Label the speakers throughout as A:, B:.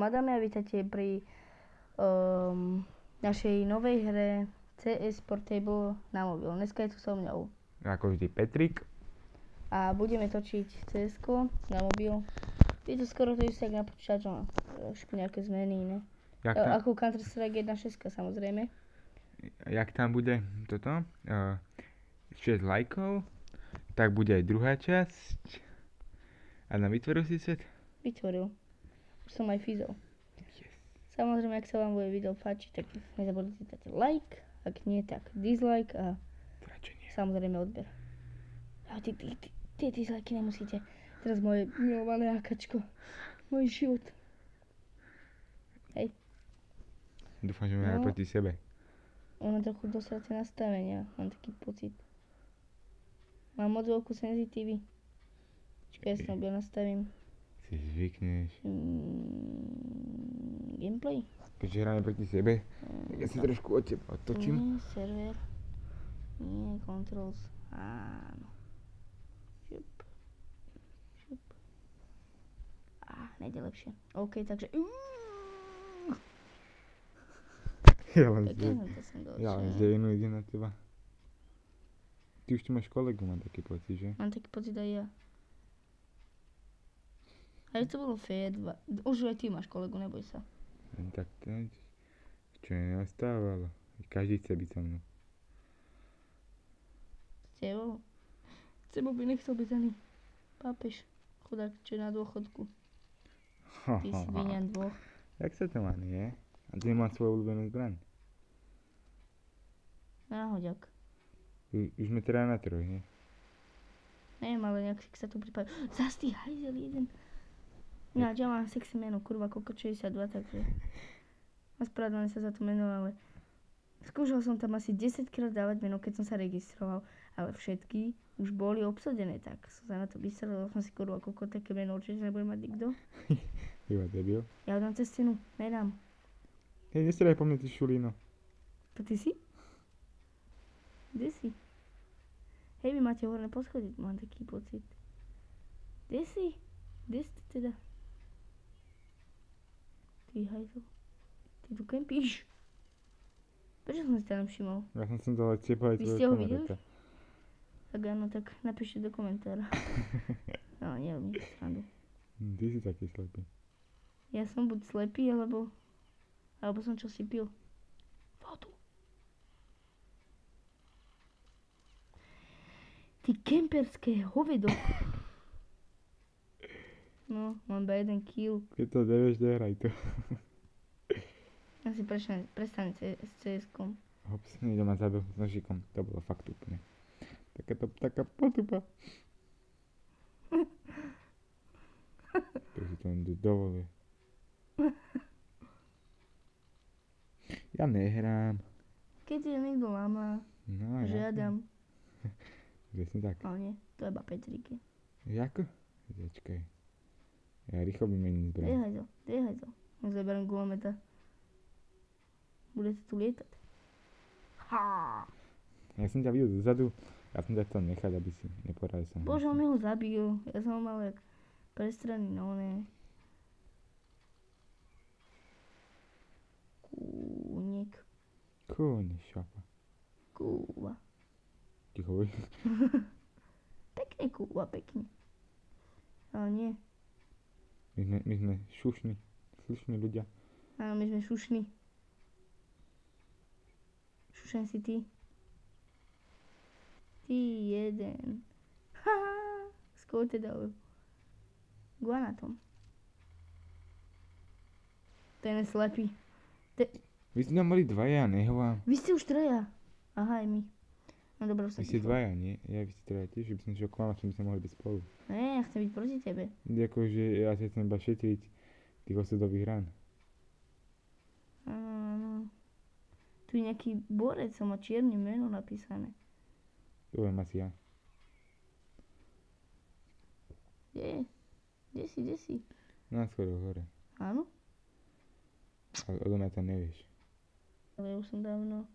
A: Madame, a vítajte pri našej novej hre CS Portable na mobil. Dneska je tu so mňou.
B: Ako vždy Petrik.
A: A budeme točiť CS na mobil. Je to skoro to isté, jak na počítačom. Trošku nejaké zmeny iné. Ako Counter-Strike 1.6 samozrejme.
B: Jak tam bude toto? 6 lajkov. Tak bude aj druhá časť. A na vytvoril si svet?
A: Vytvoril. Už som aj fizol.
B: Yes.
A: Samozrejme, ak sa vám bude video páčiť, tak nezabudnite dať like. Ak nie, tak dislike a samozrejme odber. A tie dislike nemusíte. Teraz moje milované akačko. Môj život. Hej.
B: Dúfam, že máme proti sebe.
A: Ono trochu dosraté nastavenia, mám taký pocit. Mám moc veľkú senzitívy. Počkaj, ja si to nastavím.
B: Si zvykneš.
A: Gameplay?
B: Keďže hráme proti sebe, tak ja si trošku od teba otočím.
A: Nie, server. Nie, controls. Áno. Šup. Nejde lepšie. OK, takže...
B: Ja len z devinu idem na teba. Ty už tu máš kolegu, mám taký pocit, že?
A: Mám taký pocit aj ja. Ale to bolo fér. Už aj ty máš kolegu, neboj sa.
B: Tak čo nenastávalo. Každý chce byť so mnou.
A: S tebou by nechcel byť ani pápež. Chudák, čo je na dôchodku. Ty si vyňan dvoch.
B: Jak sa to má, nie? A ty nemá svoju obľúbenú zbraň.
A: Náhoďak.
B: Už sme teda na troj, nie?
A: Neviem, ale nejak sa tu pripadá. Zas ty hajzel jeden. Ja mám sexy meno, kurva, Koko 62, takže... Ospravedlňujem sa za to meno, ale... Skúšal som tam asi 10 krát dávať meno, keď som sa registroval, ale všetky už boli obsadené, tak som sa na to vysrel, som si kurva, Koko, také meno určite nebude mať nikto.
B: Iba debil.
A: Ja dám cez stenu, nedám.
B: Hej, nestrelaj po mne, ty šulino.
A: To ty si? Kde si? Hej, vy máte horné poschodie, mám taký pocit. Kde si? Kde si teda? Ty hajzo. Ty tu kempíš? Prečo som si tam všimol?
B: Ja som sem dal teba aj
A: vy ste ho videli? Tak áno, tak napíšte do komentára. No, nerobím si srandu.
B: Ty si taký slepý.
A: Ja som buď slepý, alebo som čo si pil. Vodu. Ty kemperské hovedo. No, mám iba jeden kill.
B: Keď to nevieš, nehraj to.
A: Ja si prestanem s CS-kom.
B: Hops, niekto ma zabil s nožikom. To bolo fakt úplne. Taká potupa. To si to len dovoluje. Ja nehrám.
A: Keď je niekto láma, žiadam.
B: Presne tak.
A: Ale nie, to je iba Petrike.
B: Jako? Počkaj. Ja rýchlo vymením zbraň.
A: Dej hajzo. Zaberiem gulometa. Budete tu lietať. Ha!
B: Ja som ťa videl dozadu. Ja som ťa chcel nechať, aby si neporadil sa.
A: Bože, on mi ho zabil. Ja som ho mal jak prestranný, no ne. Kúnik.
B: Kúni, šapa.
A: Kúva.
B: Ticho boj.
A: Pekne kúva, pekne. Ale nie.
B: My sme slušní ľudia.
A: Áno, my sme šušní. Šušen si ty. Ty jeden. Haha. Skôr teda Guanatom. Ten je slepý.
B: Vy ste tam boli dvaja, nehovám.
A: Vy ste už traja. Aha, aj my. No dobré, už sa
B: Vy ste dvaja, nie? Ja vy ste traja tiež, by som šiel k vám, a by sme mohli byť spolu.
A: Ne, ja chcem byť proti tebe.
B: Akože ja si chcem iba šetriť tých osudových rán.
A: Áno. Tu je nejaký borec, som má čierne meno napísané.
B: To viem asi ja.
A: Kde si?
B: Na schodoch hore.
A: Áno?
B: Ale odo mňa tam nevieš.
A: Ale ja už som dávno.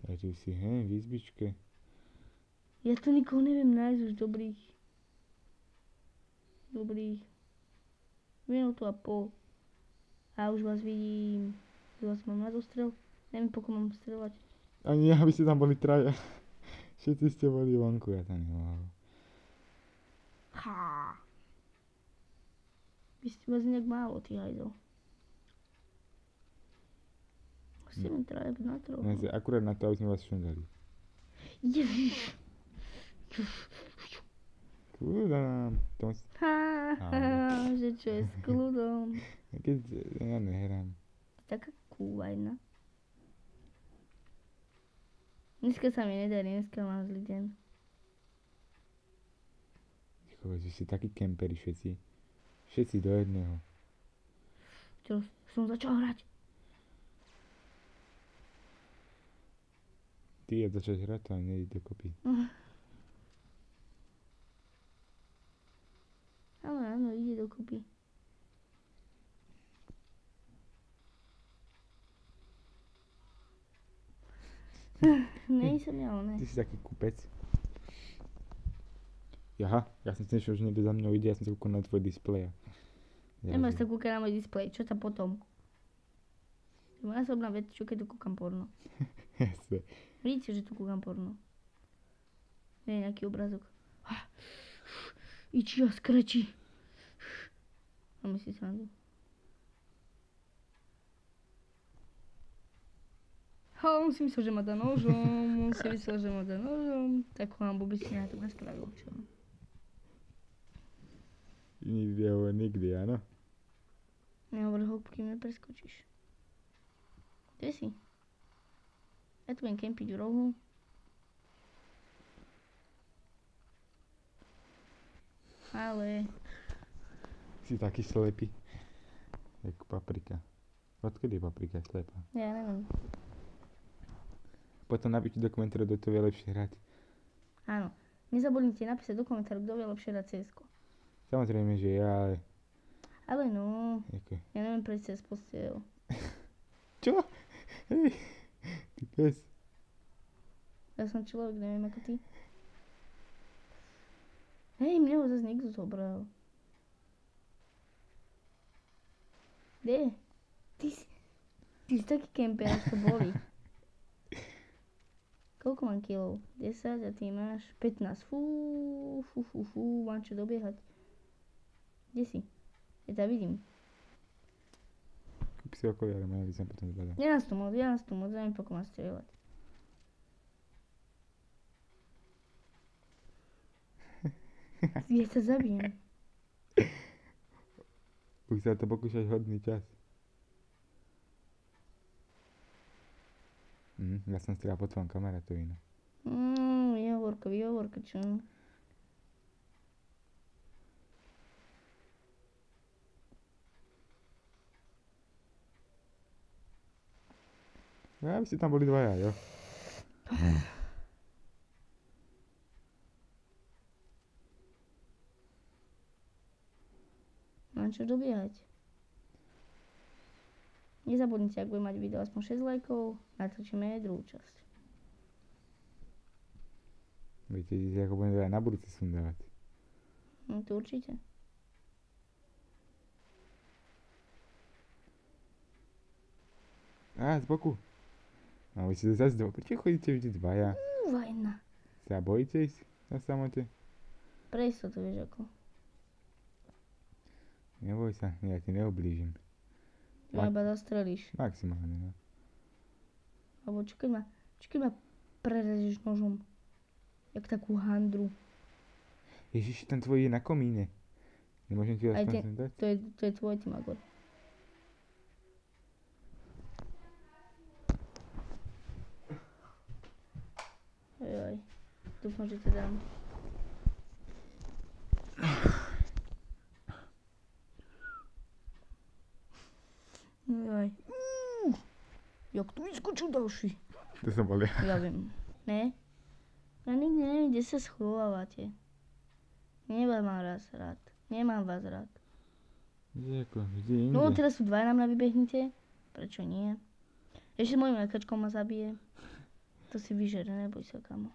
B: Takže si, v izbičke.
A: Ja tu nikoho neviem nájsť už dobrých. Minútu a pol. A už vás vidím. Vás mám na dostrel. Neviem, poko mám streľovať.
B: Ani ja, aby ste tam boli traja. Všetci ste boli vonku, ja tam nemohol.
A: Ha. Vy ste vás nejak málo, ty hajzel. Musíme traja na trochu.
B: No, akurát na to, aby sme vás všundali.
A: Ježiš.
B: Kľudom.
A: Že čo je s kľudom.
B: Keď ja nehrám.
A: Taká kúvajna. Dneska sa mi nedarí, dneska mám zlý deň.
B: Že ste takí kemperi všetci. Všetci do jedného.
A: Čo, som začal hrať.
B: Ty je začať hrať, ale nejde dokopy.
A: Áno, ide dokopy. Nej som ja, ne.
B: Ty si taký kupec. Jaha, ja som si myslel, že niekto za mnou ide, ja som sa kúkol na tvoj displeja.
A: Nemáš sa kúkať na môj displej, čo sa potom? Je moja osobná vec, čo keď tu kúkam porno.
B: Jasne.
A: Vidíte, že tu kúkam porno. Nie je nejaký obrazok. Iči a skrečí. A myslí sa na to. On si myslel, že ma dá nožom, tak vám by si na to nespravil, čo?
B: Nikdy, ale nikdy, áno.
A: Nehovor ho, kým nepreskočíš. Kde si? Ja tu budem kempiť v rohu. Ale...
B: Si taký slepý. Jak paprika. Odkedy je paprika slepá?
A: Ja neviem.
B: Potom napíšte do komentárov, kto to vie lepšie hrať.
A: Áno. Nezabudnite napísať do komentárov, kto vie lepšie hrať CS-ko.
B: Samozrejme, že ja, ale...
A: Ale no,
B: Jako...
A: ja neviem prejsť cez postiel.
B: Čo? Hej, ty pes.
A: Ja som človek, neviem ako ty. Hej, mne ho zase niekto zobral. Kde? Ty si taký kemper, až to boli. Koľko mám kilov? 10 a ty máš 15. Fú, mám čo dobiehať. Kde si? Ja ťa vidím.
B: Kúp si okuliare, ja by som potom zbadal.
A: Ja nás tu moc, neviem poko mám strieľať. Ja sa zabijem.
B: Už sa to pokúšať hodný čas. Ja som strieľal po tvojom kamarátovi, no.
A: Výhovorka, čo?
B: Ja by ste tam boli dvaja, jo?
A: Mám čo dobiehať. Nezabudnite, ak bude mať video aspoň 6 lajkov, natočíme aj druhú časť.
B: Budete vidieť, ako budem aj na budúce sundávať.
A: No to určite.
B: Á, z boku. A vy ste zase dvoch. Prečo chodíte vždy dvaja?
A: Vajna.
B: Sa bojíte ísť na samote?
A: Pre istotu, vieš ako.
B: Neboj sa, ja ti neoblížim.
A: Ma iba zastrelíš.
B: Maximálne, no.
A: Alebo čo keď ma prerežeš nožom. Jak takú handru.
B: Ježiš, ten tvoj je na komíne. Nemôžem ti
A: Aj
B: aspoň
A: te,
B: sem dať?
A: to je tvoj Timagor. Joj, dúfam, že to dám. Joj. Jak tu vyskočil ďalší?
B: To som bol ja.
A: Ja viem. Ne? Ja nikdy neviem, kde sa schovávate. Nemám vás rád. Nemám vás rád.
B: Vždy ako, vždy inde.
A: No teraz sú dvaja na mňa vybehnite. Prečo nie? Ešte mojim lekačkom ma zabije. To si vyžere, neboj sa, kamo.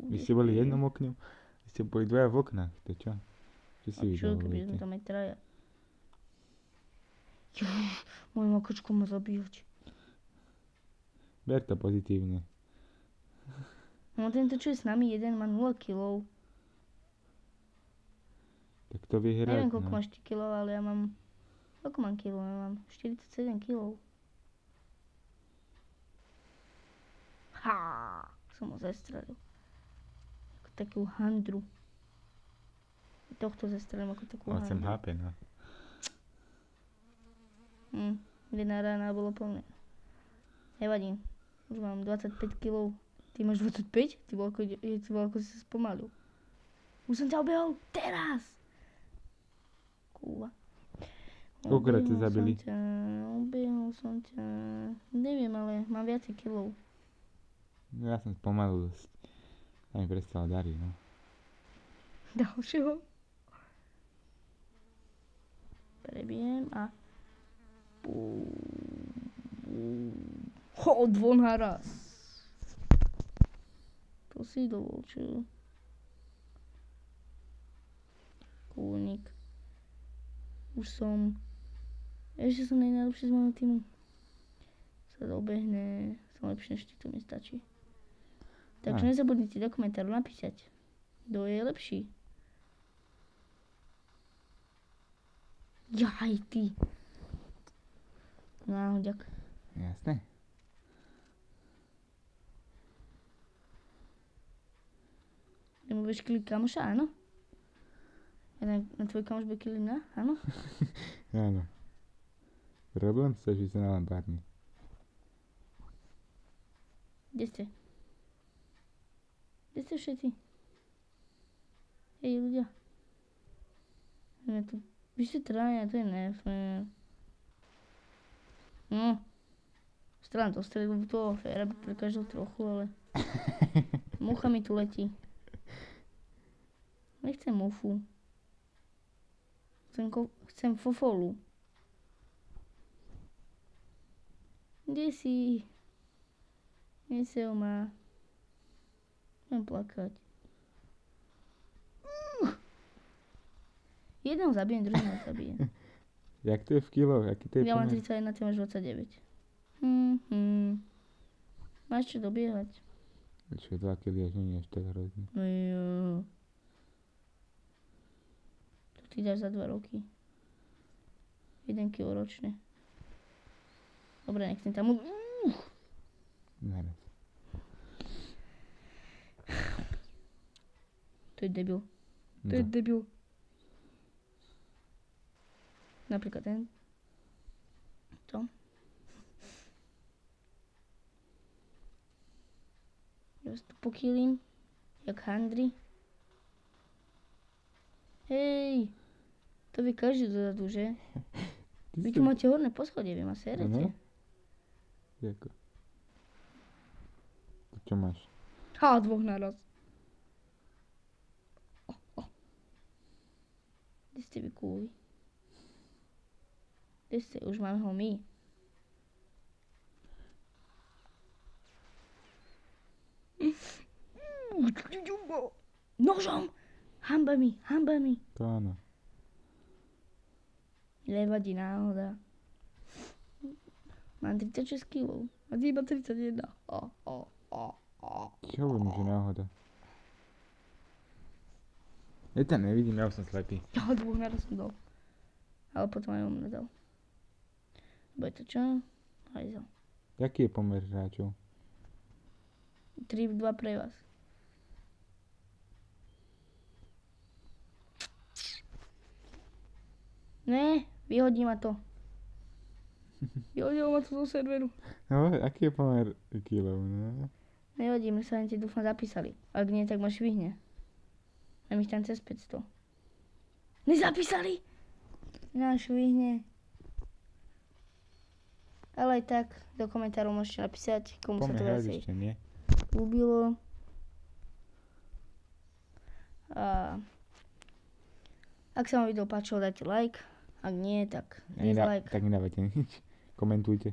B: Vy ste boli v jednom okne? Vy ste boli dvaja v oknách, to čo? Čo si
A: A čo, keby sme
B: vybavujete?
A: tam aj traja. Moje makočko má zabíjať.
B: Ber to pozitívne.
A: No tento, čo je s nami, jeden má 0 kg.
B: Tak to vyhrať,
A: Neviem, koľko
B: no.
A: máš ty kilo, ale ja mám... Koľko mám kilo? Ja mám 47 kg. Ha! Som ho zestrelil. Ako takú handru. Tohto zestrelím ako takú
B: 8
A: handru.
B: HP, no.
A: Jedna rána bolo plné. Nevadí. Už mám 25 kg. Ty máš 25? Ty bol ako si sa spomalil. Už som ťa obehol teraz! Kúva.
B: Koľkokrát ťa zabili?
A: Obehol som ťa. Neviem, ale mám viacej kilov.
B: No ja som spomalil dosť. A mi prestalo dariť, no.
A: Ďalšieho. Prebijem a... Dvo naraz. To si dovol, čo? Kúnik. Už som... Ešte som najlepší z môjho týmu. Sa dobehne. Som lepší než ty, to mi stačí. Takže nezabudnite do komentáru napísať, kto je lepší. Jaj, ty. Náhoďak.
B: Jasné.
A: Budeš kiliť kamoša, áno? Ja na tvoj kamoš bude kiliť na, áno?
B: Áno. Problém sa, že sa na lampárni.
A: Kde ste? Kde ste všetci? Hej, ľudia. Ja tu... Vy ste traja, to je nefér. No. Strán to stredu toho féra by prekažil trochu, ale... Mucha mi tu letí. Nechcem mufu. Chcem fofolu. Kde si? Nesel ma. Budem plakať. Jedného zabijem, druhého zabijem.
B: Jak to je v kiloch? Aký to je
A: Ja mám
B: pomer?
A: 31, ty máš 29. Máš čo dobiehať?
B: Čo, 2 kg až nie je až tak hrozný.
A: Jo. To ty dáš za 2 roky. 1 kg ročne. Dobre, nechcem tam...
B: Naraz.
A: To je debil. To
B: No.
A: je debil. Napríklad ten. To. Ja vás tu pokýlim. Jak handry. Hej. To vie každý dozadu, že? Vy tu máte horné poschodie, vy ma serete.
B: Ano. Jako. To čo máš?
A: Ha, dvoch naraz. Kde ste vy kúli? Kde ste? Už máme ho my. Nožom! Hamba mi, hamba mi.
B: To áno.
A: Nevadí náhoda. Mám 36 kg. A ty iba 31.
B: Čo hovorím, že náhoda? Ja ťa nevidím, ja už som slepý.
A: Ja dvoch naraz som dal. Ale potom aj on nedal. Bude to čo? Hajzel.
B: Jaký je pomer hráčov?
A: 3-2 pre vás. Ne, vyhodí ma to. Vyhodilo ma to zo serveru.
B: No, aký je pomer kilov, no?
A: Nevadí, my sa len ti dúfam zapísali. Ak nie, tak ma švihne. Mám ich tam cez 500. Nezapísali! Nás švihne. Ale aj tak, do komentárov môžete napísať, komu sa
B: Pomer
A: to
B: hrať
A: viacej
B: ešte, nie?
A: ľúbilo. A ak sa vám video páčilo, dajte like. Ak nie, tak dislike.
B: Tak nedávajte nič. Komentujte.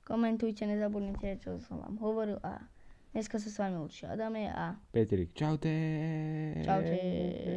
A: Komentujte, nezabudnite, čo som vám hovoril. A dneska sa s vami určite Adame a
B: Petrik, čaute.
A: čaute.